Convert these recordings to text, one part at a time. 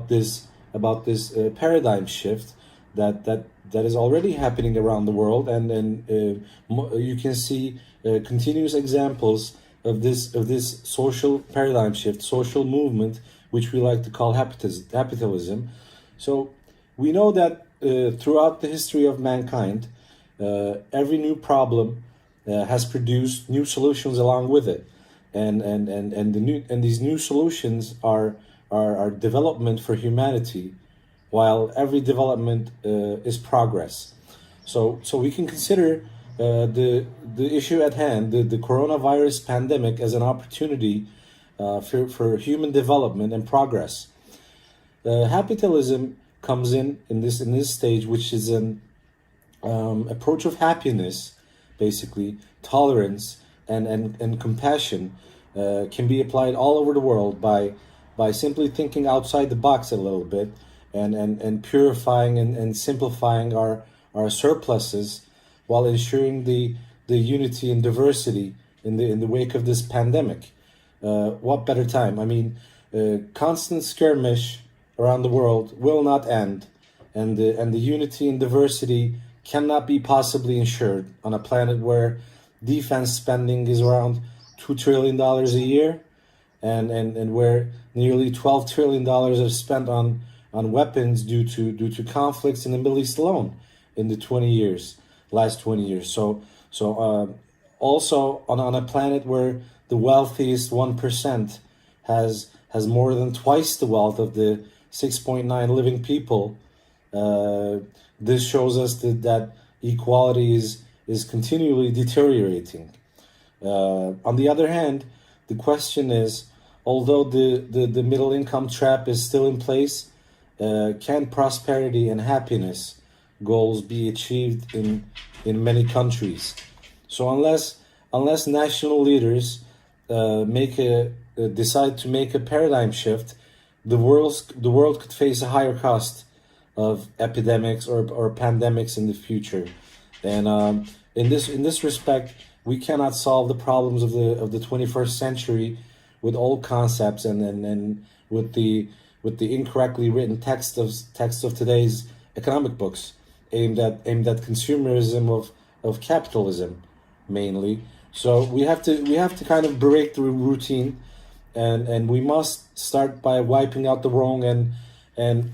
this paradigm shift that is already happening around the world, and you can see continuous examples of this social paradigm shift, social movement, which we like to call happytalism. So we know that throughout the history of mankind, every new problem has produced new solutions along with it, and these new solutions are development for humanity, while every development is progress. So we can consider the issue at hand, the coronavirus pandemic, as an opportunity for human development and progress. Happytalism comes in this stage, which is an approach of happiness, basically tolerance and compassion, can be applied all over the world by simply thinking outside the box a little bit, and purifying and simplifying our surpluses, while ensuring the unity and diversity in the wake of this pandemic. What better time? I mean, constant skirmish around the world will not end, and the unity and diversity cannot be possibly ensured on a planet where defense spending is around $2 trillion a year, and where nearly $12 trillion are spent on weapons due to conflicts in the Middle East alone in the last 20 years. So also on a planet where the wealthiest 1% has more than twice the wealth of the 6.9 living people. This shows us that equality is continually deteriorating. On the other hand, the question is, although the middle income trap is still in place, can prosperity and happiness goals be achieved in many countries? So unless national leaders decide to make a paradigm shift, the world could face a higher cost of epidemics or pandemics in the future. And in this respect, we cannot solve the problems of the 21st century with old concepts and with the incorrectly written text of today's economic books, aimed at consumerism of capitalism mainly. So we have to kind of break the routine, and we must start by wiping out the wrong and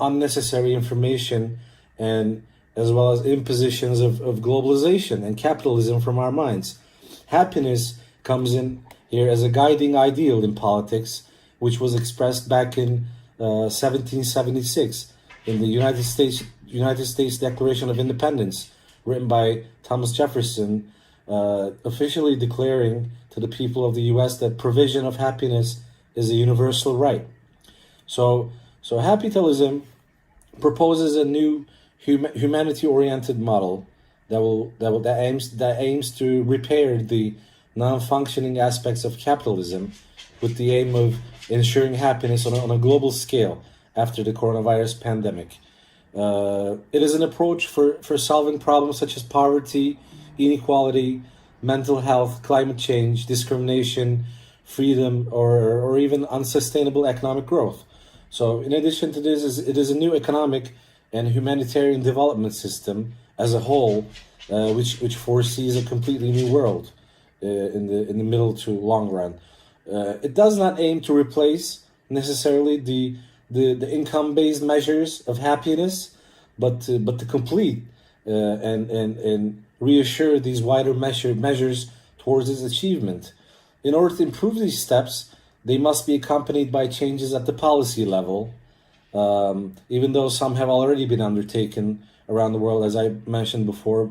unnecessary information, and as well as impositions of globalization and capitalism from our minds. Happiness comes in here as a guiding ideal in politics, which was expressed back in 1776 in the United States Declaration of Independence, written by Thomas Jefferson, officially declaring to the people of the U.S. that provision of happiness is a universal right. So Happytalism proposes a new humanity-oriented model that aims to repair the non-functioning aspects of capitalism, with the aim of ensuring happiness on a global scale after the coronavirus pandemic. It is an approach for solving problems such as poverty, inequality, mental health, climate change, discrimination, freedom, or even unsustainable economic growth. So in addition to this, it is a new economic and humanitarian development system as a whole, which foresees a completely new world in the middle to long run. It does not aim to replace necessarily the income-based measures of happiness, but to complete and reassure these wider measures towards its achievement. In order to improve these steps, they must be accompanied by changes at the policy level, even though some have already been undertaken around the world, as I mentioned before,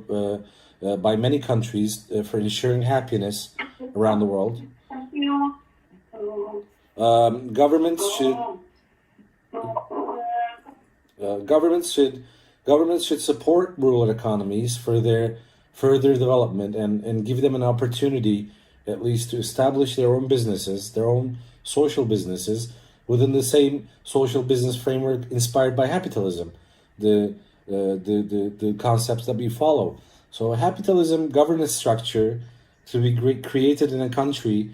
by many countries for ensuring happiness around the world. Governments should support rural economies for their further development, and give them an opportunity at least to establish their own businesses, their own social businesses, within the same social business framework inspired by Happytalism, the concepts that we follow. So Happytalism governance structure to be created in a country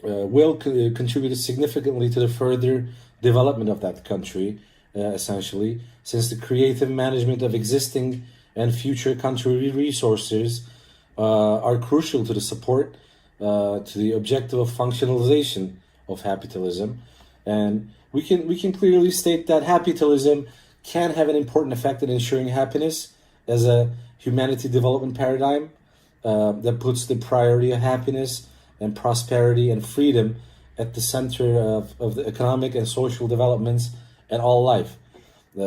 will contribute significantly to the further development of that country, essentially, since the creative management of existing and future country resources are crucial to the support to the objective of functionalization of Happytalism. And we can clearly state that Happytalism can have an important effect in ensuring happiness as a humanity development paradigm that puts the priority of happiness and prosperity and freedom at the center of the economic and social developments and all life,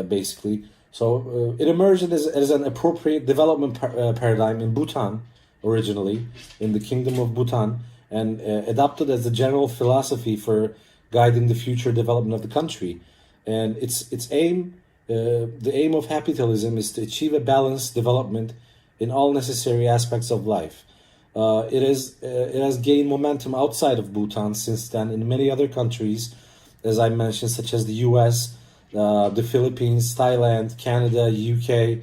basically. So it emerged as an appropriate development paradigm in Bhutan, originally, in the Kingdom of Bhutan, and adopted as the general philosophy for guiding the future development of the country. And its aim, the aim of Happytalism is to achieve a balanced development in all necessary aspects of life. It has gained momentum outside of Bhutan since then in many other countries, as I mentioned, such as the U.S., the Philippines, Thailand, Canada, UK,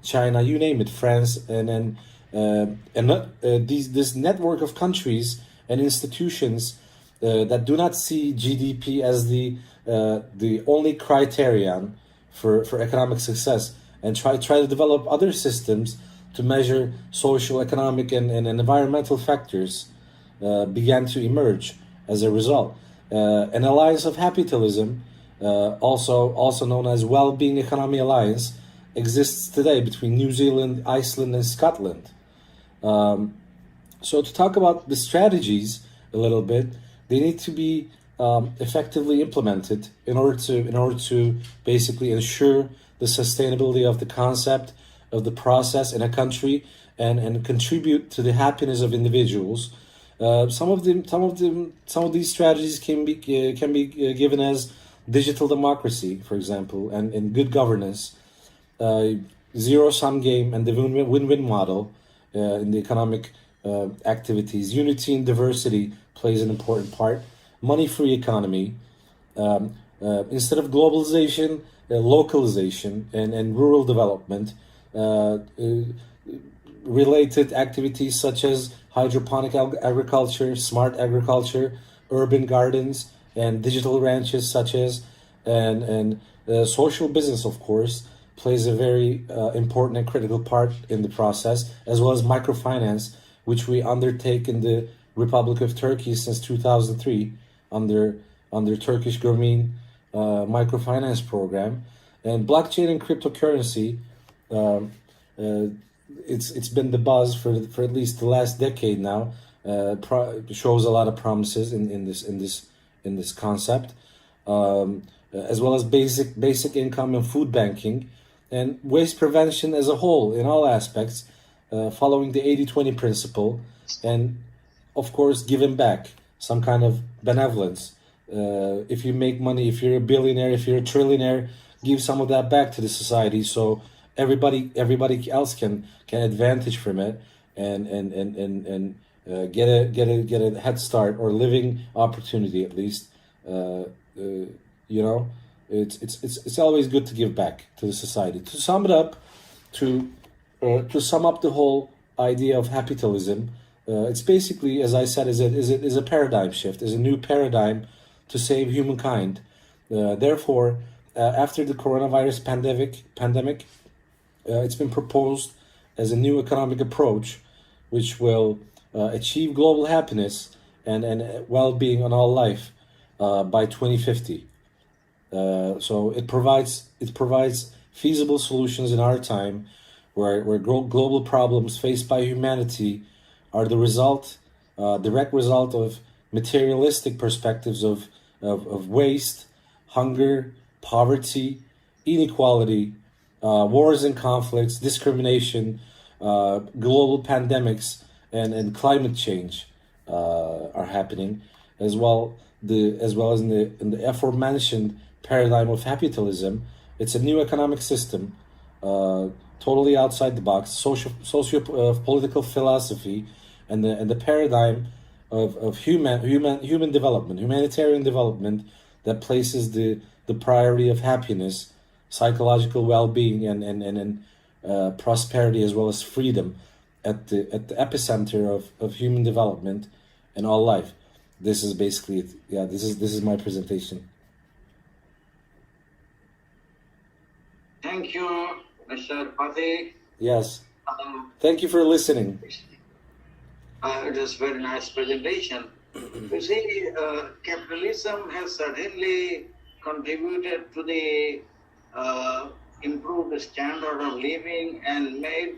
China, you name it, France, and this network of countries and institutions that do not see GDP as the only criterion for economic success, and try to develop other systems to measure social, economic, and environmental factors began to emerge as a result. An alliance of Happytalism, also known as Well-Being Economy Alliance, exists today between New Zealand, Iceland, and Scotland. So to talk about the strategies a little bit, they need to be effectively implemented in order to basically ensure the sustainability of the concept of the process in a country and contribute to the happiness of individuals. Some of these strategies can be given as digital democracy, for example, and good governance, zero-sum game, and the win-win model in the economic activities. Unity and diversity plays an important part. Money-free economy, instead of globalization, localization, and rural development. Related activities such as hydroponic agriculture, smart agriculture, urban gardens, and digital ranches, such as and social business, of course, plays a very important and critical part in the process, as well as microfinance, which we undertake in the Republic of Turkey since 2003 under Turkish Grameen microfinance program, and blockchain and cryptocurrency. It's been the buzz for at least the last decade now. Shows a lot of promises in this concept, as well as basic income and food banking, and waste prevention as a whole in all aspects, following the 80-20 principle, and of course giving back some kind of benevolence. If you make money, if you're a billionaire, if you're a trillionaire, give some of that back to the society, so everybody else can advantage from it and get a head start or living opportunity at least. It's always good to give back to the society. To sum it up, to sum up the whole idea of Happytalism, it's basically, as I said, is a paradigm shift, is a new paradigm to save humankind. Therefore, after the coronavirus pandemic, it's been proposed as a new economic approach, which will achieve global happiness and well-being on all life by 2050. So it provides feasible solutions in our time, where global problems faced by humanity are the direct result of materialistic perspectives of waste, hunger, poverty, inequality, wars and conflicts, discrimination, global pandemics, and climate change are happening, as well as in the aforementioned paradigm of Happytalism. It's a new economic system, totally outside the box, political philosophy, and the paradigm of human development, humanitarian development, that places the priority of happiness, psychological well-being, and prosperity, as well as freedom, at the epicenter of human development and all life. this is basically it. Yeah, this is my presentation. Thank you, Mr. Pati. Yes. Thank you for listening. It was a very nice presentation. You see, capitalism has certainly contributed to the improved standard of living and made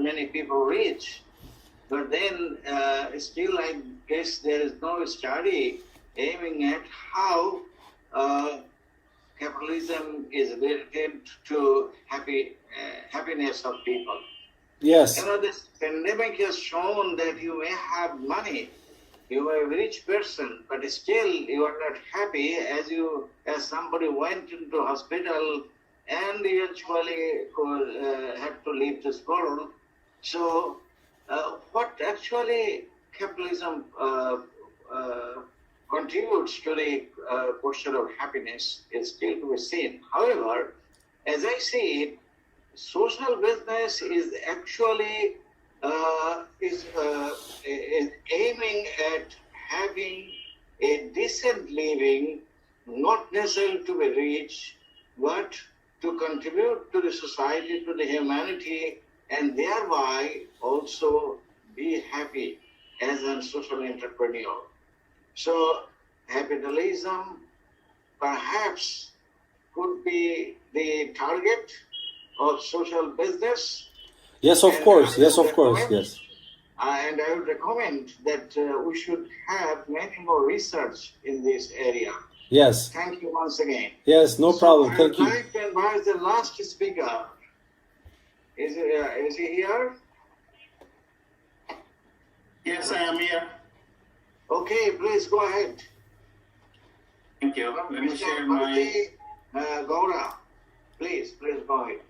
many people rich. But then still, I guess there is no study aiming at how capitalism is related to happiness of people. Yes. You know, this pandemic has shown that you may have money, you are a rich person, but still you are not happy as somebody went into hospital and eventually had to leave this world. So, what actually capitalism contributes to the question of happiness is still to be seen. However, as I see it, social business is actually is aiming at having a decent living, not necessarily to be rich, but to contribute to the society, to the humanity, and thereby also be happy as a social entrepreneur. So, Happytalism perhaps could be the target of social business. Yes, of course. Yes, of course. Yes. And I would recommend that we should have many more research in this area. Yes. Thank you once again. Yes, no problem. Thank you. I would like to invite the last speaker. Is he here? Yes, I am here. Okay, please go ahead. Thank you. Let me share my... Gaura, please go ahead.